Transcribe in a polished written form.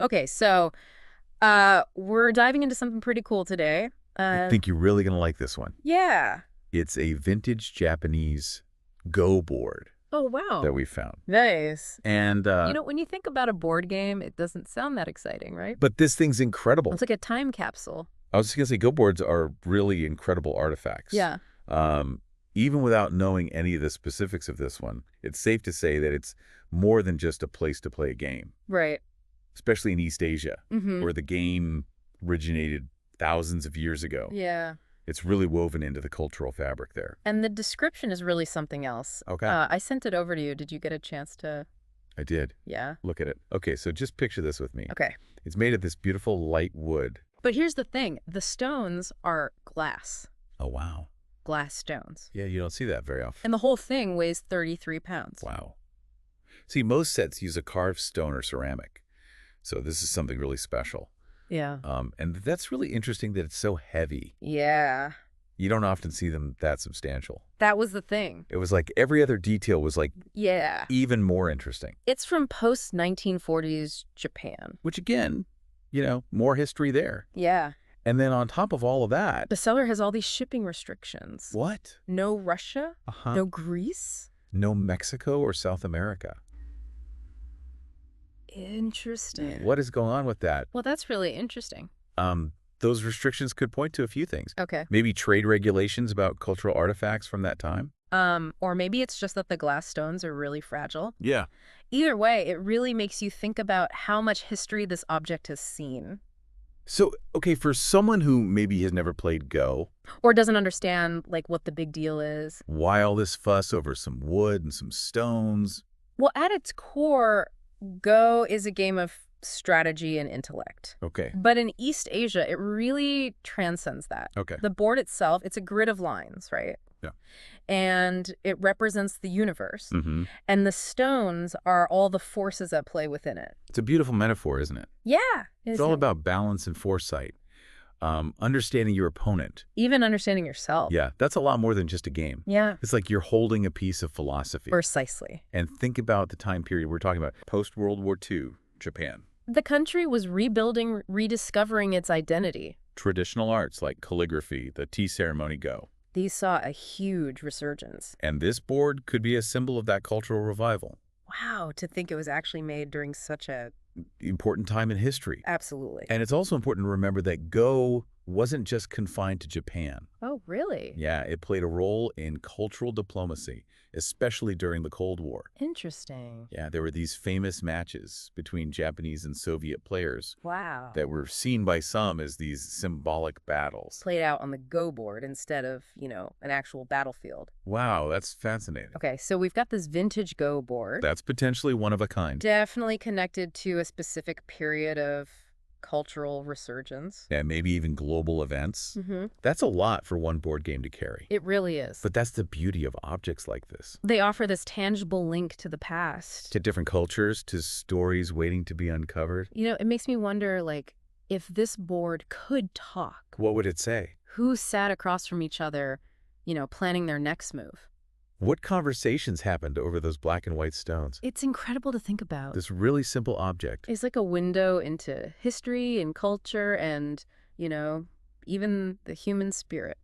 Okay, so we're diving into something pretty cool today. I think you're really going to like this one. Yeah. It's a vintage Japanese Go board Oh, wow. that we found. Nice. And, When you think about a board game, it doesn't sound that exciting, right? but this thing's incredible. It's like a time capsule. I was just going to say, Go boards are really incredible artifacts. Yeah. Even without knowing any of the specifics of this one, it's safe to say that it's more than just a place to play a game, Right. especially in East Asia, Mm-hmm. where the game originated thousands of years ago. Yeah. It's really woven into the cultural fabric there. And the description is really something else. Okay. I sent it over to you. Did you get a chance to? I did. Yeah. Look at it. Okay, so just picture this with me. Okay. It's made of this beautiful light wood. But here's the thing. The stones are glass. Oh, wow. Glass stones. Yeah, you don't see that very often. And the whole thing weighs 33 pounds. Wow. See, most sets use a carved stone or ceramic. So this is something really special. Yeah. And that's really interesting that it's so heavy. Yeah. You don't often see them that substantial. That was the thing. It was like every other detail was like Yeah. even more interesting. It's from post-1940s Japan. Which again, more history there. Yeah. And then on top of all of that, The seller has all these shipping restrictions. what? No Russia, Uh-huh. no Greece. No Mexico or South America. Interesting. What is going on with that? Well, that's really interesting. Those restrictions could point to a few things. Okay. Maybe trade regulations about cultural artifacts from that time. Or maybe it's just that the glass stones are really fragile. Yeah. Either way, it really makes you think about how much history this object has seen. So, okay, for someone who maybe has never played Go, Or doesn't understand, like, what the big deal is. why all this fuss over some wood and some stones? Well, at its core, Go is a game of strategy and intellect. Okay. But in East Asia, it really transcends that. Okay. The board itself, it's a grid of lines, right? Yeah. And it represents the universe. Mm-hmm. And the stones are all the forces at play within it. It's a beautiful metaphor, isn't it? Yeah. It's all about balance and foresight. Understanding your opponent. Even understanding yourself. Yeah, that's a lot more than just a game. Yeah. It's like you're holding a piece of philosophy. Precisely. And think about the time period we're talking about, post-World War II, Japan. The country was rebuilding, rediscovering its identity. Traditional arts like calligraphy, the tea ceremony Go. These saw a huge resurgence. And this board could be a symbol of that cultural revival. Wow, to think it was actually made during such a... Important time in history. Absolutely. And it's also important to remember that Go wasn't just confined to Japan. Oh, really? Yeah, it played a role in cultural diplomacy, especially during the Cold War. Interesting. Yeah, there were these famous matches between Japanese and Soviet players Wow. that were seen by some as these symbolic battles. Played out on the Go board instead of, an actual battlefield. Wow, that's fascinating. Okay, so we've got this vintage Go board. That's potentially one of a kind. Definitely connected to a specific period of cultural resurgence. Yeah, maybe even global events. Mm-hmm. That's a lot for one board game to carry. It really is. But that's the beauty of objects like this. They offer this tangible link to the past. To different cultures, to stories waiting to be uncovered. It makes me wonder, if this board could talk, What would it say? who sat across from each other, planning their next move? What conversations happened over those black and white stones? It's incredible to think about. This really simple object. It's like a window into history and culture and, even the human spirit.